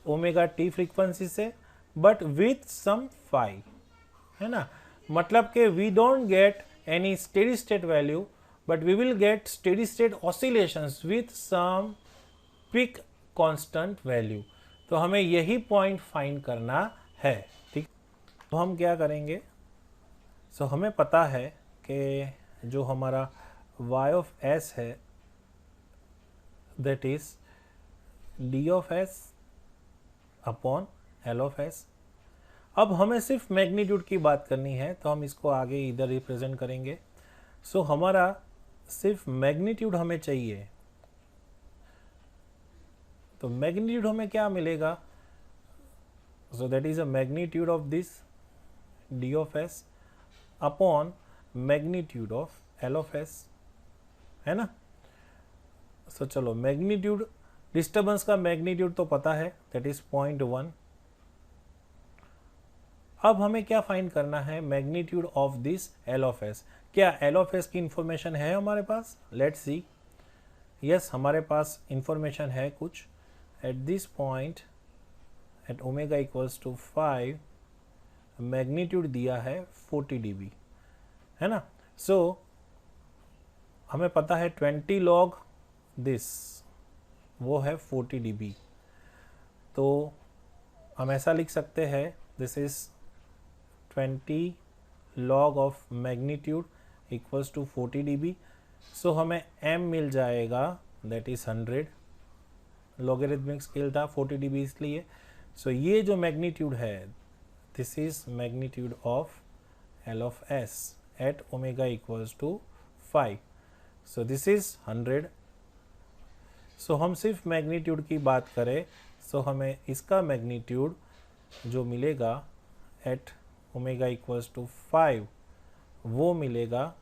ओमेगा टी फ्रीक्वेंसी से, बट विथ सम फाई, है ना। मतलब कि we don't get any steady state value, but we will get steady state oscillations with some peak constant value। तो हमें यही पॉइंट फाइंड करना है, ठीक। तो हम क्या करेंगे, सो हमें पता है कि जो हमारा y ऑफ s है that is d of s upon l of s। अब हमें सिर्फ मैग्नीट्यूड की बात करनी है, तो हम इसको आगे इधर रिप्रेजेंट करेंगे। सो हमारा सिर्फ मैग्नीट्यूड हमें चाहिए, तो मैग्नीट्यूड हमें क्या मिलेगा, सो that is a magnitude of this D of S upon magnitude of L of S, है ना। सो चलो, मैग्नीट्यूड, डिस्टर्बेंस का मैग्नीट्यूड तो पता है, दैट इज 0.1। अब हमें क्या फाइंड करना है, magnitude of this L of S. क्या एल ऑफ एस की इंफॉर्मेशन है हमारे पास, लेट्स सी। यस, हमारे पास इंफॉर्मेशन है कुछ। At this point at omega equals to 5 magnitude दिया है 40 dB, है ना। सो हमें पता है 20 log दिस, वो है 40 dB। तो हम ऐसा लिख सकते हैं, this is 20 log of magnitude equals to 40 dB। सो हमें m मिल जाएगा, दैट इज 100। लॉगरिथमिक स्केल था 40 dB इसलिए। सो ये जो मैग्नीट्यूड है, this is magnitude of L of S at omega equals to 5। So this is 100। So हम सिर्फ मैग्नीट्यूड की बात करें, सो हमें इसका मैग्नीट्यूड जो मिलेगा एट ओमेगा इक्वल्स टू 5, वो मिलेगा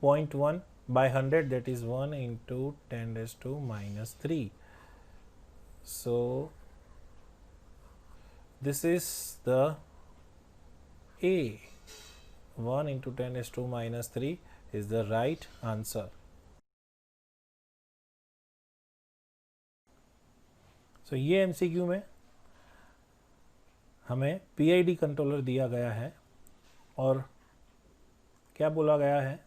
0.1 by 100, that is 1 into 10 raised to minus 3. So this is the A. 1 into 10 raised to minus 3 is the right answer. So ये MCQ में हमें PID कंट्रोलर दिया गया है और क्या बोला गया है,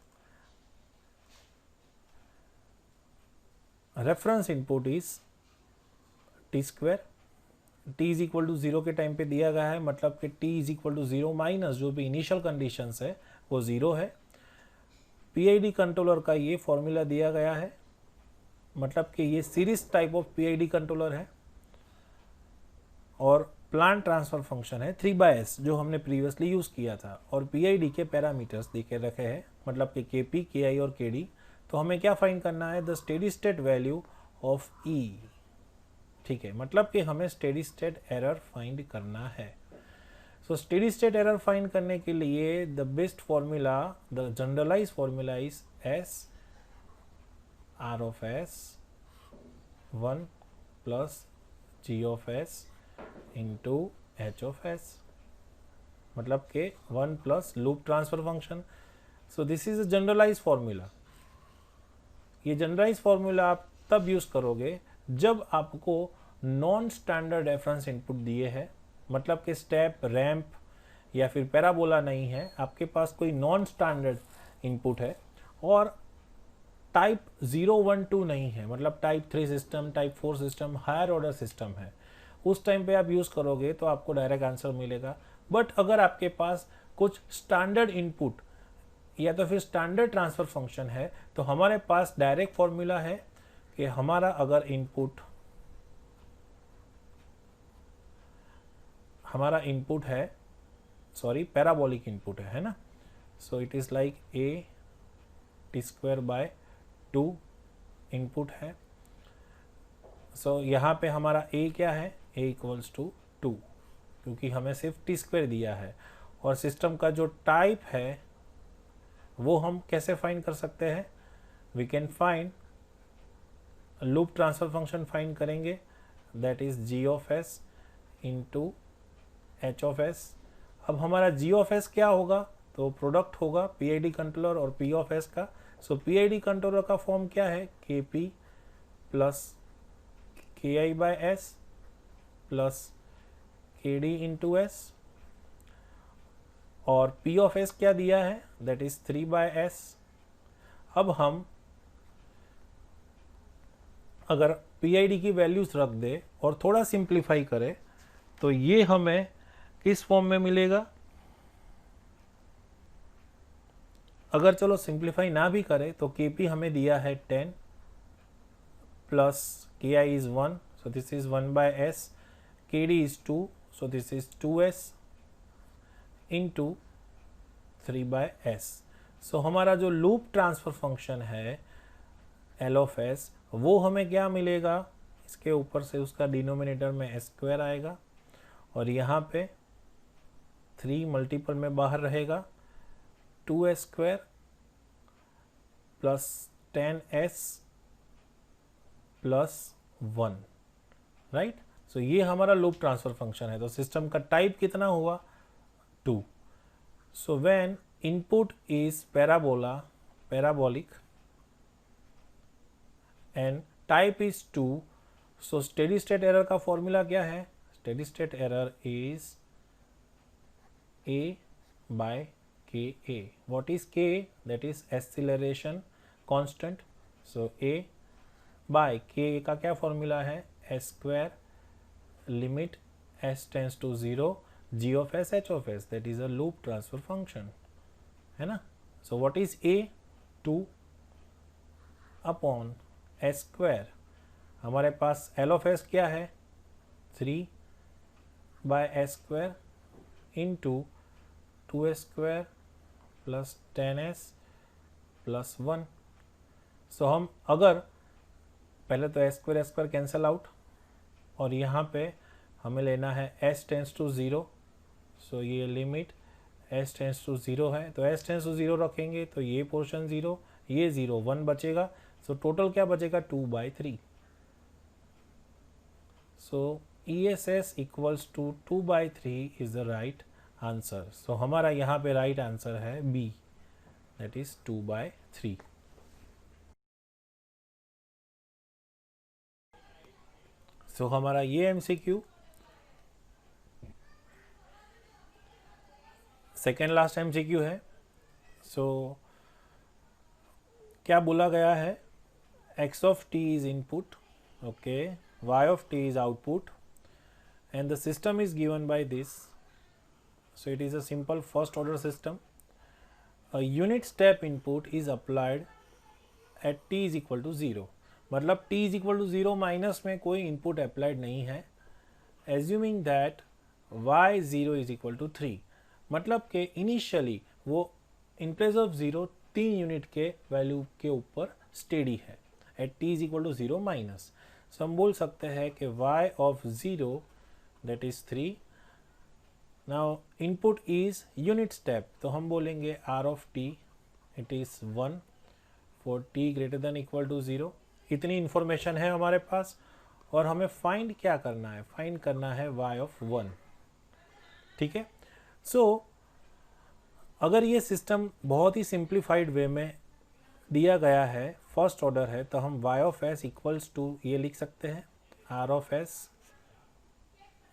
reference input is T square, T is equal to 0 के टाइम पे दिया गया है, मतलब कि T is equal to 0 minus जो भी इनिशियल कंडीशंस है वो 0 है। पीआईडी कंट्रोलर का ये फॉर्मूला दिया गया है, मतलब कि ये series type of PID controller है और प्लांट ट्रांसफर फंक्शन है 3/s जो हमने प्रीवियसली यूज किया था, और पीआईडी के पैरामीटर्स दिखे रखे हैं, मतलब कि केपी, केआई और केडी। तो हमें क्या फाइंड करना है, the steady state value of E. ठीक है, मतलब कि हमें स्टेडी स्टेट एरर फाइंड करना है। So steady state error find करने के लिए the best formula, the generalize formula is S R of S 1 plus G of S into H of S, मतलब के 1 plus loop transfer function. So this is a generalize formula. ये generalize formula आप तब use करोगे जब आपको non standard reference input दिए हैं, मतलब कि स्टेप, रैंप या फिर पैराबोला नहीं है, आपके पास कोई नॉन स्टैंडर्ड इनपुट है और टाइप 0, 1, 2 नहीं है, मतलब type 3 system, type 4 system, higher order system है। उस टाइम पे आप यूज करोगे तो आपको डायरेक्ट आंसर मिलेगा। बट अगर आपके पास कुछ स्टैंडर्ड इनपुट या तो फिर स्टैंडर्ड ट्रांसफर फंक्शन है, तो हमारे पास डायरेक्ट फॉर्मूला है कि हमारा अगर इनपुट है, सॉरी पैराबोलिक इनपुट है ना, so it is like A T square by 2 input है। सो यहाँ पे हमारा ए क्या है, ए इक्वल्स टू 2, क्योंकि हमें सिर्फ टी स्क्वायर दिया है। और सिस्टम का जो टाइप है वो हम कैसे फाइंड कर सकते हैं, we can find loop transfer function find करेंगे, that is G of S into H of S. अब हमारा जी ऑफ एस क्या होगा, तो प्रोडक्ट होगा पीआईडी कंट्रोलर और पी ऑफ एस का। सो पीआईडी कंट्रोलर का फॉर्म क्या है, के P plus K I by S plus के डी इंटू एस, और पी ऑफ एस क्या दिया है, दैट इज 3/s। अब हम अगर पीआईडी की वैल्यूज रख दे और थोड़ा सिंप्लीफाई करें तो ये हमें किस फॉर्म में मिलेगा, अगर चलो सिंप्लीफाई ना भी करें तो केपी हमें दिया है 10 plus K I is 1, so this is 1/s, K D is 2, so this is 2s into 3/s। So हमारा जो लूप ट्रांसफर फंक्शन है एल ऑफ एस, वो हमें क्या मिलेगा, इसके ऊपर से उसका डिनोमिनेटर में एस स्क्वायर आएगा और यहाँ पे 3 मल्टीपल में बाहर रहेगा, 2s square plus 10s plus 1, right. So ये हमारा लूप ट्रांसफर फंक्शन है। तो सिस्टम का टाइप कितना हुआ, 2। So when input is parabolic and type is 2, so steady state error का फॉर्मूला क्या है, steady state error is a by ka. What is k? That is acceleration constant. So a by k का क्या formula है, s square limit s tends to 0 g of s h of s, that is a loop transfer function, है ना। So what is a, 2 upon s square, हमारे पास l of s क्या है, 3/s square into 2s square plus 10s plus 1। सो हम अगर पहले तो s square cancel out और यहाँ पे हमें लेना है s टेंस टू 0, सो ये लिमिट एस टेंस टू 0 है, तो एस टेंस टू 0 रखेंगे तो ये पोर्शन 0, ये 0, 1 बचेगा। सो टोटल क्या बचेगा 2/3। So ESS equals to 2/3 is the right answer. So हमारा यहाँ पे राइट आंसर है बी, दैट इज 2/3। सो हमारा ये MCQ सेकेंड लास्ट MCQ है। सो क्या बोला गया है, x of t is input, okay, y of t is output, and the system is given by this. So it is a simple first order system. A unit step input is applied at t is equal to 0, मतलब t is equal to 0 minus में कोई input applied नहीं है। Assuming that y0 is equal to 3, मतलब कि initially वो in place of 0 3 unit के value के ऊपर स्टेडी है at t is equal to 0 minus. So हम बोल सकते हैं कि y of 0 that is 3, now input is unit step, तो हम बोलेंगे r of t it is 1 for t greater than equal to 0। इतनी इंफॉर्मेशन है हमारे पास और हमें फाइंड क्या करना है, फाइंड करना है y of 1, ठीक है। सो अगर ये सिस्टम बहुत ही सिंप्लीफाइड वे में दिया गया है, फर्स्ट ऑर्डर है, तो हम y of s equals to ये लिख सकते हैं r of s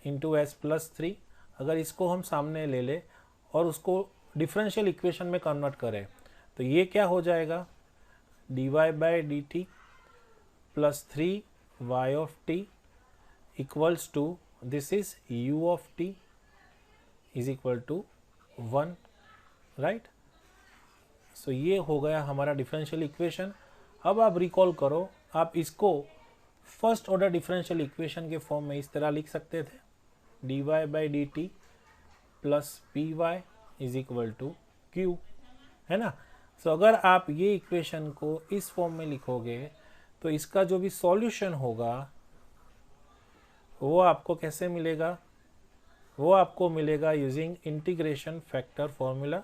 into s plus 3। अगर इसको हम सामने ले ले और उसको डिफरेंशियल इक्वेशन में कन्वर्ट करें तो ये क्या हो जाएगा, dy/dt plus 3y of t equals to this is u of t is equal to 1, right. So ये हो गया हमारा डिफरेंशियल इक्वेशन। अब आप रिकॉल करो, आप इसको फर्स्ट ऑर्डर डिफरेंशियल इक्वेशन के फॉर्म में इस तरह लिख सकते थे, dy/dt plus py is equal to q, है ना। सो अगर आप ये इक्वेशन को इस फॉर्म में लिखोगे तो इसका जो भी सॉल्यूशन होगा वो आपको कैसे मिलेगा, वो आपको मिलेगा using integration factor formula,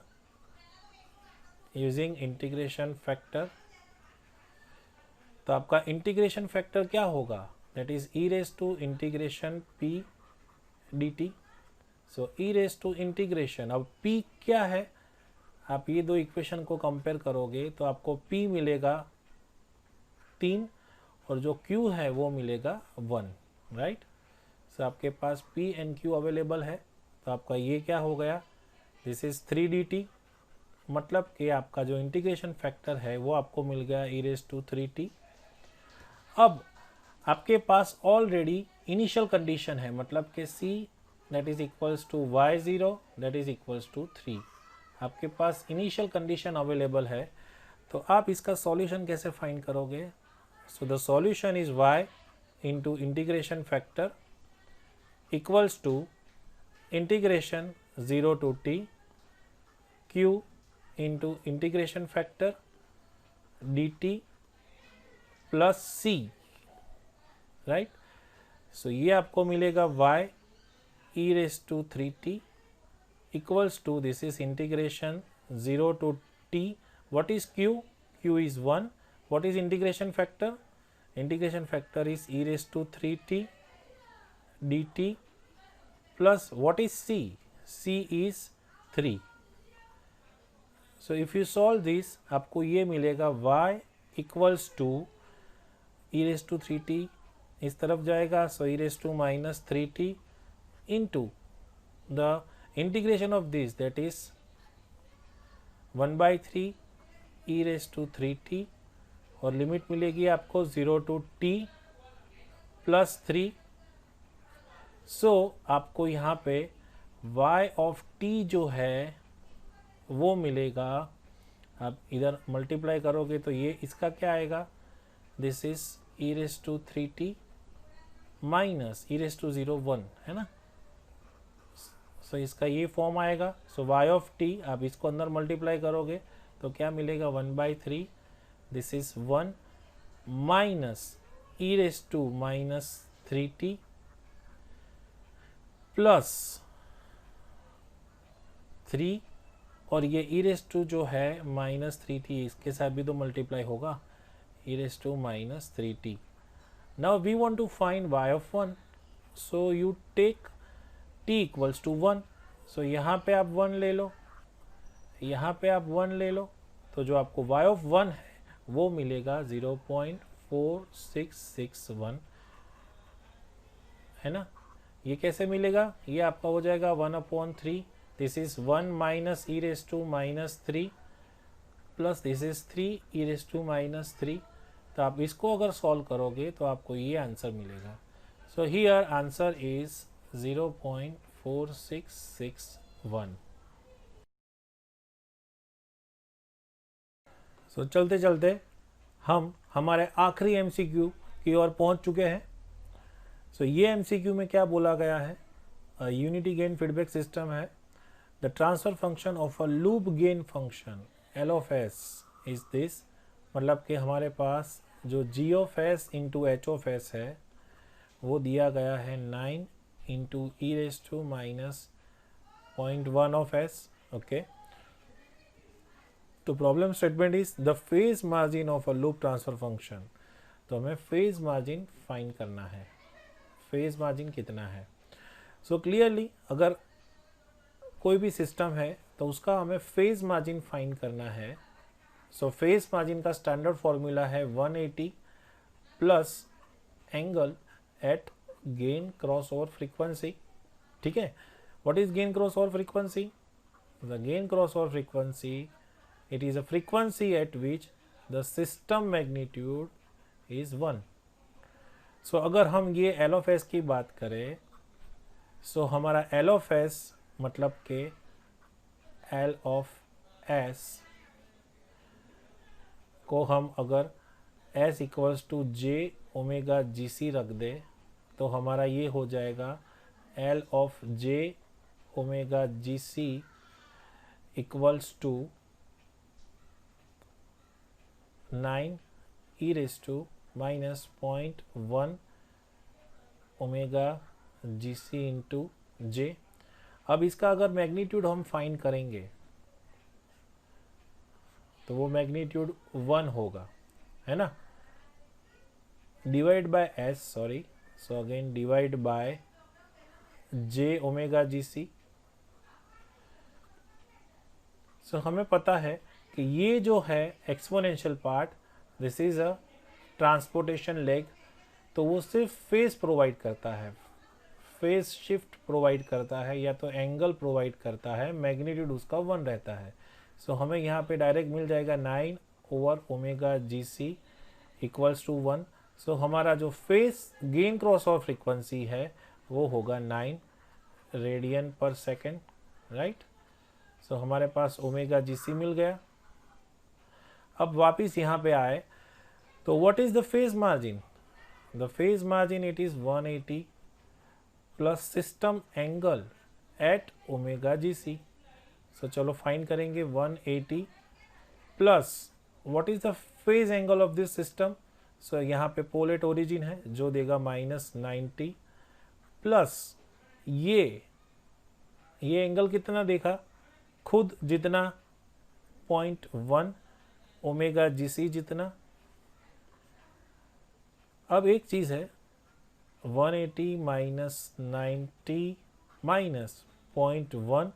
using integration factor. तो आपका इंटीग्रेशन फैक्टर क्या होगा, that is e raise to integration p dt। So e raise to integration, अब p क्या है, आप ये दो इक्वेशन को कंपेयर करोगे तो आपको p मिलेगा 3 और जो q है वो मिलेगा 1, राइट। सो आपके पास p एंड q अवेलेबल है, तो आपका ये क्या हो गया, दिस इज 3dt, मतलब कि आपका जो इंटीग्रेशन फैक्टर है वो आपको मिल गया e रेज टू 3t। अब आपके पास ऑलरेडी इनिशियल कंडीशन है, मतलब कि c that is equals to y0 that is equals to 3, आपके पास इनिशियल कंडीशन अवेलेबल है। तो आप इसका सॉल्यूशन कैसे फाइंड करोगे, so the solution is y into integration factor equals to integration 0 to t q into integration factor dt plus c, right. So ये आपको मिलेगा y e raise to 3t equals to this is integration 0 to t, what is q, q is 1, what is integration factor, integration factor is e raised to 3t dt plus what is c, c is 3। so if you solve this आपको ये मिलेगा y equals to e raised to 3t इस तरफ जाएगा, so e raised to minus 3t into the integration of this, that is 1/3 e raised to 3t और limit मिलेगी आपको 0 to t plus 3। सो आपको यहाँ पे y of t जो है वो मिलेगा, आप इधर मल्टीप्लाई करोगे तो ये इसका क्या आएगा, this is e raised to 3t minus e raised to 0 1, है ना। सो इसका ये फॉर्म आएगा। सो y of t आप इसको अंदर मल्टीप्लाई करोगे तो क्या मिलेगा 1/3, this is 1 minus e raise to minus 3t plus 3 और ये ई रेस टू जो है -3t इसके साथ भी तो मल्टीप्लाई होगा, e raise to -3t. Now we want to find y of 1, so you take t equals to 1. So यहाँ पे आप 1 ले लो, यहाँ पे आप 1 ले लो, तो जो आपको y ऑफ 1 है वो मिलेगा 0.4661, है ना. ये कैसे मिलेगा, ये आपका हो जाएगा 1/3. This is 1 minus E raise to -3 plus this is 3 E raise to -3. तो आप इसको अगर सॉल्व करोगे तो आपको ये आंसर मिलेगा. So here answer is 0.4661. सो चलते चलते हम हमारे आखिरी एमसीक्यू की ओर पहुंच चुके हैं. सो ये एमसीक्यू में क्या बोला गया है, यूनिटी गेन फीडबैक सिस्टम है. The transfer function of a loop gain function L of s is this. मतलब कि हमारे पास जो G of S into H of S है वो दिया गया है 9 into e raise to -0.1 of s. Okay, तो problem statement is the phase margin of a loop transfer function. तो हमें फेज मार्जिन फाइंड करना है. फेज मार्जिन कितना है. सो क्लियरली अगर कोई भी सिस्टम है तो उसका हमें फेज मार्जिन फाइंड करना है. सो फेज मार्जिन का स्टैंडर्ड फॉर्मूला है 180 plus angle at gain cross over frequency. ठीक है, what is gain cross over frequency. The gain cross over frequency, it is a frequency at which the system magnitude is 1. so अगर हम ये L of S की बात करें, so हमारा L of S मतलब के L of S को हम अगर S equals to J omega GC रख दे तो हमारा ये हो जाएगा L of J omega GC equals to 9 e raised to -0.1 omega GC into J. अब इसका अगर मैग्नीट्यूड हम फाइंड करेंगे तो वो मैग्नीट्यूड 1 होगा, है ना. Divide by S, sorry, so again divide by J omega GC. सो हमें पता है कि ये जो है exponential part, this is a transportation leg, तो वो सिर्फ फेज प्रोवाइड करता है, फेज शिफ्ट प्रोवाइड करता है या तो एंगल प्रोवाइड करता है. मैग्नीट्यूड उसका 1 रहता है. सो हमें यहाँ पे डायरेक्ट मिल जाएगा 9 over omega GC equals to 1. So हमारा जो phase gain cross over frequency है वो होगा 9 रेडियन पर सेकेंड, राइट. सो हमारे पास ओमेगा GC मिल गया. अब वापिस यहाँ पे आए तो what is the phase margin. The phase margin it is 180 plus system angle at omega GC. So चलो फाइंड करेंगे 180 plus what is the phase angle of this system. So यहाँ पे पोल एट ओरिजिन है जो देगा -90 प्लस ये angle कितना देखा खुद जितना 0.1 ओमेगा GC जितना. अब एक चीज है 180 -90 -0.1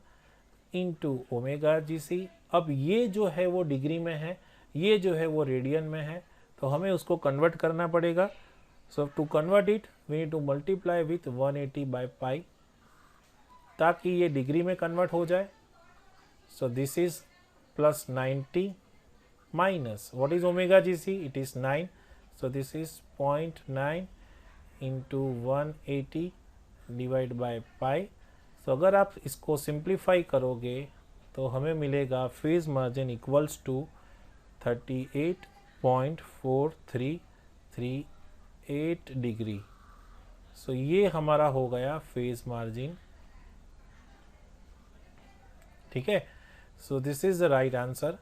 इंटू ओमेगा GC. अब ये जो है वो डिग्री में है, ये जो है वो रेडियन में है, तो हमें उसको कन्वर्ट करना पड़ेगा. So to convert it we need to multiply with 180 by pi ताकि ये डिग्री में कन्वर्ट हो जाए. So this is plus 90 minus what is omega GC, it is 9, so this is 0.9 into 180 divide by pi. So अगर आप इसको simplify करोगे तो हमें मिलेगा phase margin equals to 38.4338 degree. So ये हमारा हो गया फेज मार्जिन. ठीक है, so this is the right answer.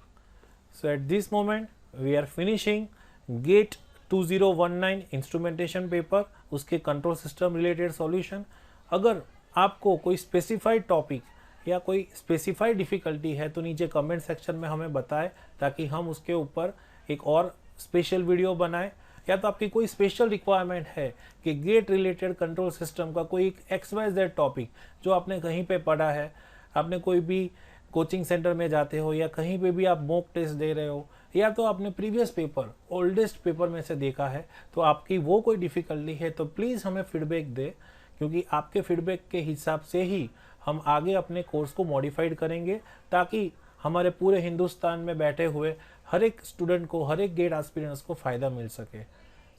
So at this moment we are finishing GATE 2019 instrumentation paper, उसके कंट्रोल सिस्टम रिलेटेड सॉल्यूशन. अगर आपको कोई स्पेसिफाइड टॉपिक या कोई स्पेसिफाइड डिफ़िकल्टी है तो नीचे कमेंट सेक्शन में हमें बताएं, ताकि हम उसके ऊपर एक और स्पेशल वीडियो बनाएं। या तो आपकी कोई स्पेशल रिक्वायरमेंट है कि गेट रिलेटेड कंट्रोल सिस्टम का कोई एक XYZ टॉपिक जो आपने कहीं पे पढ़ा है, आपने कोई भी कोचिंग सेंटर में जाते हो या कहीं पे भी आप मॉक टेस्ट दे रहे हो, या तो आपने प्रीवियस पेपर ओल्डेस्ट पेपर में से देखा है, तो आपकी वो कोई डिफ़िकल्टी है तो प्लीज़ हमें फीडबैक दे, क्योंकि आपके फीडबैक के हिसाब से ही हम आगे अपने कोर्स को मॉडिफाइड करेंगे, ताकि हमारे पूरे हिंदुस्तान में बैठे हुए हर एक स्टूडेंट को, हर एक गेट एस्पिरेंट्स को फ़ायदा मिल सके।